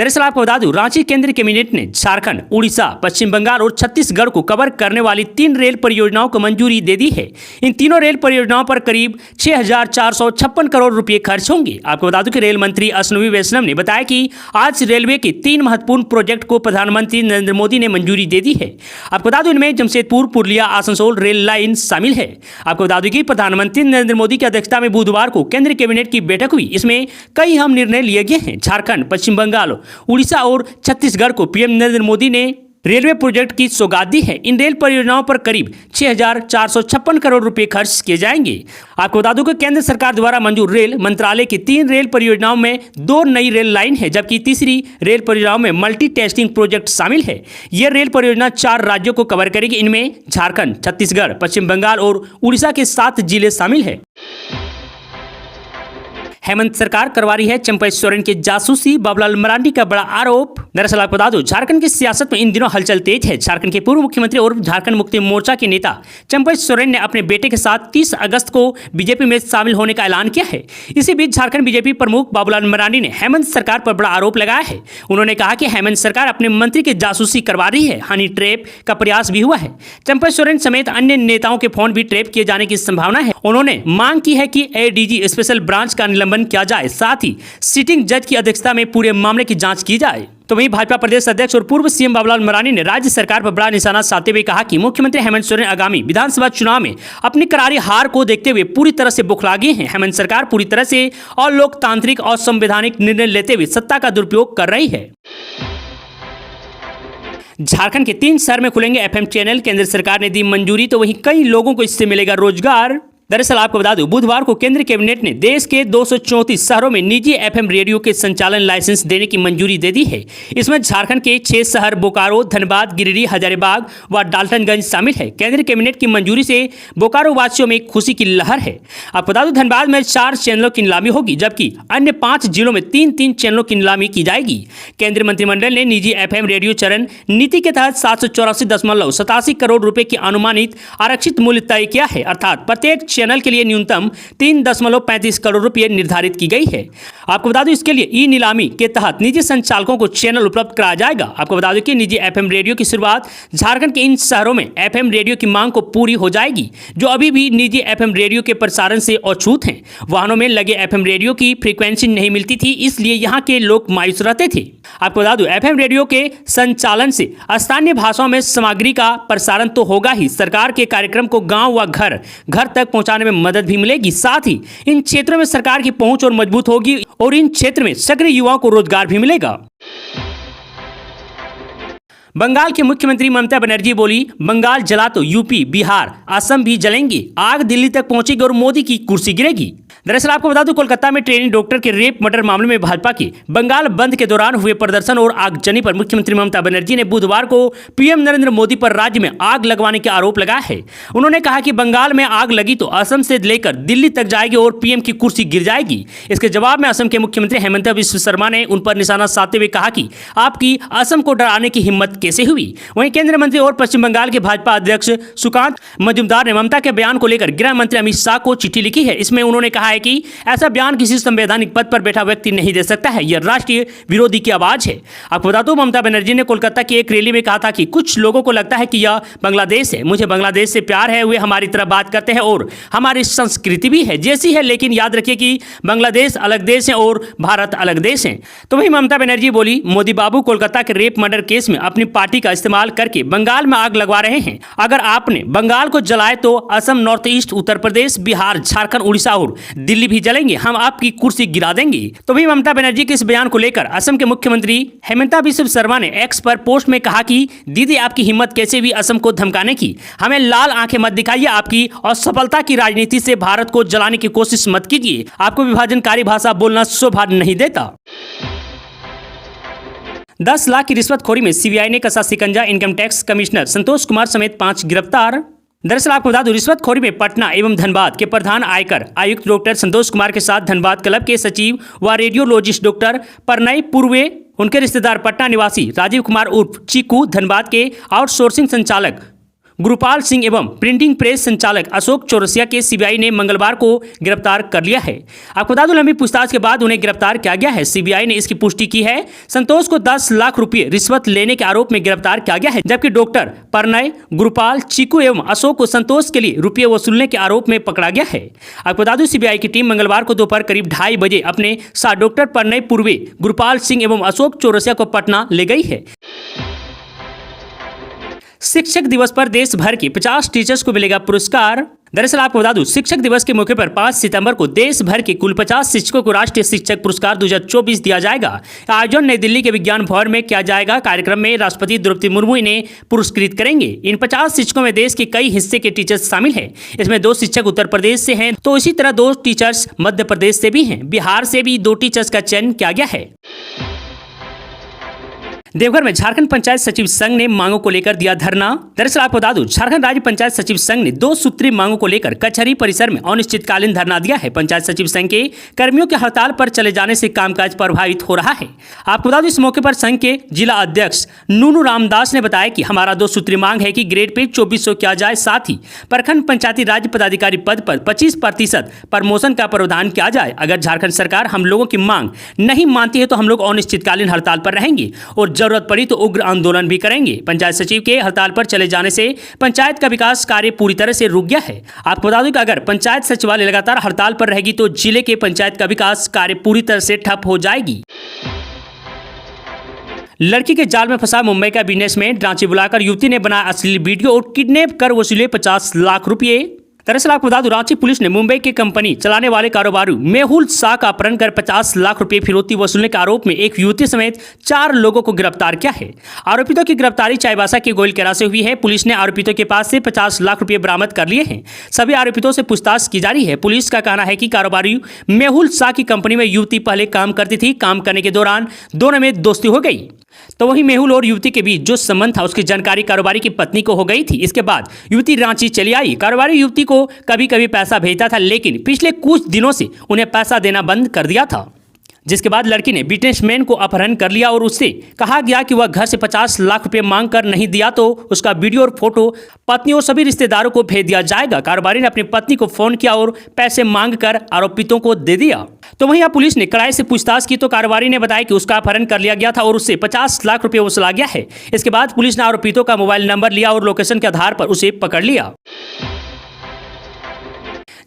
दरअसल आपको बता दूं, रांची केंद्रीय कैबिनेट ने झारखंड, उड़ीसा, पश्चिम बंगाल और छत्तीसगढ़ को कवर करने वाली 3 रेल परियोजनाओं को मंजूरी दे दी है। इन तीनों रेल परियोजनाओं पर करीब 6,456 करोड़ रुपए खर्च होंगे। आपको बता दूं कि रेल मंत्री अश्विनी वैष्णव ने बताया कि आज रेलवे के 3 महत्वपूर्ण प्रोजेक्ट को प्रधानमंत्री नरेंद्र मोदी ने मंजूरी दे दी है। आपको बता दूं इनमें जमशेदपुर पुरलिया आसनसोल रेल लाइन शामिल है। आपको बता दूं कि प्रधानमंत्री नरेंद्र मोदी की अध्यक्षता में बुधवार को केंद्रीय कैबिनेट की बैठक हुई। इसमें कई अहम निर्णय लिए गए हैं। झारखंड, पश्चिम बंगाल, उड़ीसा और छत्तीसगढ़ को पीएम नरेंद्र मोदी ने रेलवे प्रोजेक्ट की सौगात दी है। इन रेल परियोजनाओं पर करीब 6,456 करोड़ रुपए खर्च किए जाएंगे। आपको बता दूं कि केंद्र सरकार द्वारा मंजूर रेल मंत्रालय की 3 रेल परियोजनाओं में 2 नई रेल लाइन है, जबकि तीसरी रेल परियोजनाओं में मल्टी टेस्टिंग प्रोजेक्ट शामिल है। यह रेल परियोजना 4 राज्यों को कवर करेगी। इनमें झारखंड, छत्तीसगढ़, पश्चिम बंगाल और उड़ीसा के 7 जिले शामिल है। हेमंत सरकार करवा रही है चंपा सोरेन के जासूसी, बाबूलाल मरांडी का बड़ा आरोप। दरअसल आपको बता दूं, झारखंड की सियासत में इन दिनों हलचल तेज है। झारखंड के पूर्व मुख्यमंत्री और झारखंड मुक्ति मोर्चा के नेता चंपा सोरेन ने अपने बेटे के साथ 30 अगस्त को बीजेपी में शामिल होने का ऐलान किया है। इसी बीच झारखंड बीजेपी प्रमुख बाबूलाल मरांडी ने हेमंत सरकार पर बड़ा आरोप लगाया है। उन्होंने कहा कि हेमंत सरकार अपने मंत्री की जासूसी करवा रही है। हनी ट्रैप का प्रयास भी हुआ है। चंपा सोरेन समेत अन्य नेताओं के फोन भी ट्रैप किए जाने की संभावना है। उन्होंने मांग की है कि एडीजी स्पेशल ब्रांच का निलंबन किया जाए, साथ ही सिटिंग जज की अध्यक्षता में पूरे मामले की जांच की जाए। तो वहीं भाजपा प्रदेश अध्यक्ष और पूर्व सीएम बाबूलाल मरांडी ने राज्य सरकार पर बड़ा निशाना साधते हुए कहा कि मुख्यमंत्री हेमंत सोरेन आगामी विधानसभा चुनाव में अपनी करारी हार को देखते हुए पूरी तरह से बौखला गए हैं। हेमंत सरकार पूरी तरह से अलोकतांत्रिक और संवैधानिक निर्णय लेते हुए सत्ता का दुरुपयोग कर रही है। झारखंड के 3 शहर में खुलेंगे एफएम चैनल, केंद्र सरकार ने दी मंजूरी। तो वहीं कई लोगों को इससे मिलेगा रोजगार। दरअसल आपको बता दूं, बुधवार को केंद्रीय कैबिनेट ने देश के 234 शहरों में निजी एफएम रेडियो के संचालन लाइसेंस देने की मंजूरी दे दी है। इसमें झारखंड के 6 शहर बोकारो, धनबाद, गिरिडीह, हजारीबाग व डाल्टनगंज शामिल है। केंद्रीय कैबिनेट की मंजूरी से बोकारो वासियों में खुशी की लहर है। आपको बता दूं, धनबाद में 4 चैनलों की नीलामी होगी, जबकि अन्य 5 जिलों में 3-3 चैनलों की नीलामी की जाएगी। केंद्रीय मंत्रिमंडल ने निजी एफएम रेडियो चरण नीति के तहत 784.87 करोड़ रुपए की अनुमानित आरक्षित मूल्य तय किया है, अर्थात प्रत्येक चैनल के लिए न्यूनतम 3.35 करोड़ रुपए निर्धारित की गई है। आपको बता दूं, इसके लिए ई नीलामी के तहत निजी संचालकों को चैनल उपलब्ध कराया जाएगा। आपको बता दूं कि निजी एफएम रेडियो की शुरुआत झारखंड के इन शहरों में एफएम रेडियो की मांग को पूरी हो जाएगी, जो अभी भी निजी एफएम रेडियो के प्रसारण से अछूत हैं। वाहनों में लगे एफएम रेडियो की फ्रीक्वेंसी नहीं मिलती थी, इसलिए यहाँ के लोग मायूस रहते थे। आपको बता दूं, एफएम रेडियो के संचालन से स्थानीय भाषाओं में सामग्री का प्रसारण तो होगा ही, सरकार के कार्यक्रम को गांव व घर घर तक पहुंचाने में मदद भी मिलेगी। साथ ही इन क्षेत्रों में सरकार की पहुंच और मजबूत होगी और इन क्षेत्र में सक्रिय युवाओं को रोजगार भी मिलेगा। बंगाल की मुख्यमंत्री ममता बनर्जी बोली, बंगाल जला तो यूपी, बिहार, असम भी जलेंगे। आग दिल्ली तक पहुंचेगी और मोदी की कुर्सी गिरेगी। दरअसल आपको बता दूं, कोलकाता में ट्रेनी डॉक्टर के रेप मर्डर मामले में भाजपा की बंगाल बंद के दौरान हुए प्रदर्शन और आगजनी पर मुख्यमंत्री ममता बनर्जी ने बुधवार को पीएम नरेंद्र मोदी पर राज्य में आग लगवाने के आरोप लगाया है। उन्होंने कहा कि बंगाल में आग लगी तो असम से लेकर दिल्ली तक जाएगी और पीएम की कुर्सी गिर जाएगी। इसके जवाब में असम के मुख्यमंत्री हेमंत बिस्वा शर्मा ने उन पर निशाना साधते हुए कहा कि आपकी असम को डराने की हिम्मत कैसे हुई। वहीं केंद्रीय मंत्री और पश्चिम बंगाल के भाजपा अध्यक्ष सुकांत मजूमदार ने ममता के बयान को लेकर गृह मंत्री अमित शाह को चिट्ठी लिखी है। इसमें उन्होंने कहा है कि ऐसा बयान किसी संवैधानिक पद पर बैठा व्यक्ति नहीं दे सकता है, यह राष्ट्रीय विरोधी की आवाज है। आपको बता दूं, ममता बनर्जी ने कोलकाता की एक रैली में कहा था कि कुछ लोगों को लगता है कि यह बांग्लादेश है, मुझे बांग्लादेश से प्यार है, वे हमारी तरह बात करते हैं और हमारी संस्कृति भी है जैसी है, लेकिन याद रखिए कि बांग्लादेश अलग देश है और भारत अलग देश है। तो वही ममता बनर्जी बोली, मोदी बाबू कोलकाता के रेप मर्डर केस में अपनी पार्टी का इस्तेमाल करके बंगाल में आग लगवा रहे हैं। अगर आपने बंगाल को जलाए तो असम, नॉर्थ ईस्ट, उत्तर प्रदेश, बिहार, झारखंड, उड़ीसा और दिल्ली भी जलेंगे, हम आपकी कुर्सी गिरा देंगे। तो भी ममता बनर्जी के इस बयान को लेकर असम के मुख्यमंत्री हेमंत बिस्वा शर्मा ने एक्स पर पोस्ट में कहा कि दीदी आपकी हिम्मत कैसे भी असम को धमकाने की, हमें लाल आंखें मत दिखाइए, आपकी असफलता की राजनीति से भारत को जलाने की कोशिश मत कीजिए, आपको विभाजनकारी भाषा बोलना शोभा नहीं देता। 10 लाख की रिश्वतखोरी में सीबीआई ने कसा शिकंजा, income tax commissioner Santosh Kumar समेत 5 गिरफ्तार। दरअसल आपको बता दूं, रिश्वतखोरी में पटना एवं धनबाद के प्रधान आयकर आयुक्त डॉक्टर संतोष कुमार के साथ धनबाद क्लब के सचिव व रेडियोलॉजिस्ट डॉक्टर प्रणय पूर्वे, उनके रिश्तेदार पटना निवासी राजीव कुमार उर्फ चीकू, धनबाद के आउटसोर्सिंग संचालक गुरुपाल सिंह एवं प्रिंटिंग प्रेस संचालक अशोक चौरसिया के सीबीआई ने मंगलवार को गिरफ्तार कर लिया है। आपको बता दूं, लंबी पूछताछ के बाद उन्हें गिरफ्तार किया गया है। सीबीआई ने इसकी पुष्टि की है। संतोष को 10 लाख रुपए रिश्वत लेने के आरोप में गिरफ्तार किया गया है, जबकि डॉक्टर प्रणय, गुरुपाल, चीकू एवं अशोक को संतोष के लिए रुपये वसूलने के आरोप में पकड़ा गया है। आपको बता दूं, सीबीआई की टीम मंगलवार को दोपहर करीब 2:30 बजे अपने साथ डॉक्टर प्रणय पूर्वे, गुरुपाल सिंह एवं अशोक चौरसिया को पटना ले गई है। शिक्षक दिवस पर देश भर के 50 टीचर्स को मिलेगा पुरस्कार। दरअसल आपको बता दूं, शिक्षक दिवस के मौके पर 5 सितंबर को देश भर के कुल 50 शिक्षकों को राष्ट्रीय शिक्षक पुरस्कार 2024 दिया जाएगा। आयोजन नई दिल्ली के विज्ञान भवन में किया जाएगा। कार्यक्रम में राष्ट्रपति द्रौपदी मुर्मू इन्हें पुरस्कृत करेंगे। इन 50 शिक्षकों में देश के कई हिस्से के टीचर्स शामिल हैं। इसमें 2 शिक्षक उत्तर प्रदेश से हैं, तो इसी तरह 2 टीचर्स मध्य प्रदेश से भी हैं। बिहार से भी 2 टीचर्स का चयन किया गया है। देवघर में झारखंड पंचायत सचिव संघ ने मांगों को लेकर दिया धरना। दरअसल आपको बता दूं, झारखंड राज्य पंचायत सचिव संघ ने 2 सूत्रीय मांगों को लेकर कचहरी परिसर में अनिश्चितकालीन धरना दिया है। पंचायत सचिव संघ के कर्मियों के हड़ताल पर चले जाने से कामकाज प्रभावित हो रहा है। आपको बता दूं, इस मौके पर संघ के जिला अध्यक्ष नूनू रामदास ने बताया कि हमारा 2 सूत्रीय मांग है कि ग्रेड पे 2400 किया जाए, साथ ही प्रखंड पंचायती राज्य पदाधिकारी पद पर 25% प्रमोशन का प्रावधान किया जाए। अगर झारखंड सरकार हम लोगों की मांग नहीं मानती है तो हम लोग अनिश्चितकालीन हड़ताल पर रहेंगे और जरूरत पड़ी तो उग्र आंदोलन भी करेंगे। पंचायत सचिव के हड़ताल पर चले जाने से पंचायत का विकास कार्य पूरी तरह से रुक गया है। आपको बता दूं कि अगर पंचायत सचिवालय लगातार हड़ताल पर रहेगी तो जिले के पंचायत का विकास कार्य पूरी तरह से ठप हो जाएगी। लड़की के जाल में फंसा मुंबई का बिजनेसमैन, रांची बुलाकर युवती ने बनाया अश्लील वीडियो और किडनैप कर वसूले 50 लाख रुपए। दरअसल आपको बता दूं, रांची पुलिस ने मुंबई की कंपनी चलाने वाले कारोबारी मेहुल शाह का अपहरण कर 50 लाख रुपए फिरौती वसूलने के आरोप में एक युवती समेत 4 लोगों को गिरफ्तार किया है। आरोपितों की गिरफ्तारी चाईबासा के गोइलकेरा से हुई है। पुलिस ने आरोपितों के पास से 50 लाख रुपए बरामद कर लिए हैं। सभी आरोपितों से पूछताछ की जा रही है। पुलिस का कहना है कि कारोबारी मेहुल शाह की कंपनी में युवती पहले काम करती थी। काम करने के दौरान दोनों में दोस्ती हो गई, तो वहीं मेहुल और युवती के बीच जो संबंध था उसकी जानकारी कारोबारी की पत्नी को हो गई थी। इसके बाद युवती रांची चली आई। कारोबारी युवती को कभी कभी पैसा भेजता था, लेकिन पिछले कुछ दिनों से उन्हें पैसा देना बंद कर दिया था, जिसके बाद लड़की ने बिजनेसमैन को अपहरण कर लिया और उससे कहा गया कि वह घर से 50 लाख रुपए मांग कर नहीं दिया तो उसका वीडियो और फोटो पत्नी और सभी रिश्तेदारों को भेज दिया जाएगा। कारोबारी ने अपनी पत्नी को फोन किया और पैसे मांग कर आरोपितों को दे दिया। तो वहीं पुलिस ने कड़ाई से पूछताछ की तो कारोबारी ने बताया कि उसका अपहरण कर लिया गया था और उससे 50 लाख रुपए वसूला गया है। इसके बाद पुलिस ने आरोपितों का मोबाइल नंबर लिया और लोकेशन के आधार पर उसे पकड़ लिया।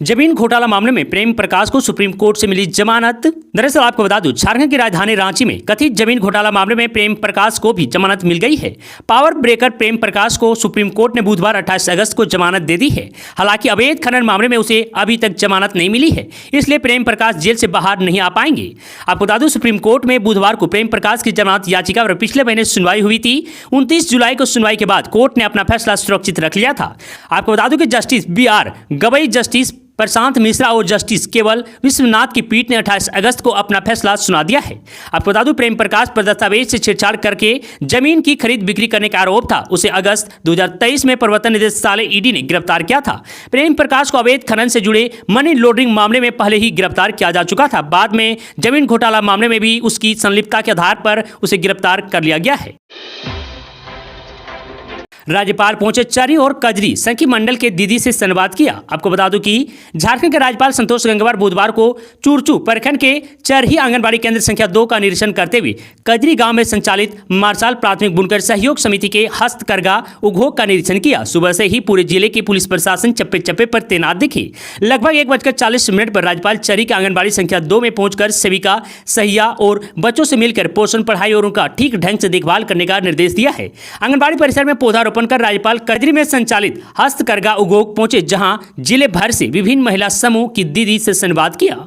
जमीन घोटाला मामले में प्रेम प्रकाश को सुप्रीम कोर्ट से मिली जमानत। दरअसल आपको बता दूं, झारखंड की राजधानी रांची में कथित जमीन घोटाला मामले में प्रेम प्रकाश को भी जमानत मिल गई है। पावर ब्रेकर प्रेम प्रकाश को सुप्रीम कोर्ट ने बुधवार 28 अगस्त को जमानत दे दी है। हालांकि अवैध खनन मामले में उसे अभी तक जमानत नहीं मिली है, इसलिए प्रेम प्रकाश जेल से बाहर नहीं आ पाएंगे। आपको बता दूं, सुप्रीम कोर्ट में बुधवार को प्रेम प्रकाश की जमानत याचिका पर पिछले महीने सुनवाई हुई थी। 29 जुलाई को सुनवाई के बाद कोर्ट ने अपना फैसला सुरक्षित रख लिया था। आपको बता दूं कि justice BR Gavai, justice Prashant Mishra और जस्टिस केवल विश्वनाथ की पीठ ने 28 अगस्त को अपना फैसला सुना दिया है। आपको बता दूं, प्रेम प्रकाश पर दस्तावेज से छेड़छाड़ करके जमीन की खरीद बिक्री करने का आरोप था। उसे अगस्त 2023 में प्रवर्तन निदेशालय ED ने गिरफ्तार किया था। प्रेम प्रकाश को अवैध खनन से जुड़े मनी लॉन्ड्रिंग मामले में पहले ही गिरफ्तार किया जा चुका था। बाद में जमीन घोटाला मामले में भी उसकी संलिप्तता के आधार पर उसे गिरफ्तार कर लिया गया है। राज्यपाल पहुंचे चरी और कजरी, सखी मंडल के दीदी से संवाद किया। आपको बता दूं कि झारखंड के राज्यपाल संतोष गंगवार बुधवार को चुरचू प्रखंड के चरही आंगनबाड़ी केंद्र संख्या 2 का निरीक्षण करते हुए कजरी गांव में संचालित मार्शाल प्राथमिक बुनकर सहयोग समिति के हस्तकरघा उद्योग का निरीक्षण किया। सुबह से ही पूरे जिले के पुलिस प्रशासन चप्पे चप्पे पर तैनात दिखे। लगभग 1:40 पर राज्यपाल चरी के आंगनबाड़ी संख्या 2 में पहुंचकर सेविका, सहिया और बच्चों से मिलकर पोषण, पढ़ाई और उनका ठीक ढंग से देखभाल करने का निर्देश दिया है। आंगनबाड़ी परिसर में पौधा कर राज्यपाल कजरी में संचालित हस्तकरघा उद्योग पहुंचे, जहां जिले भर से विभिन्न महिला समूह की दीदी से संवाद किया।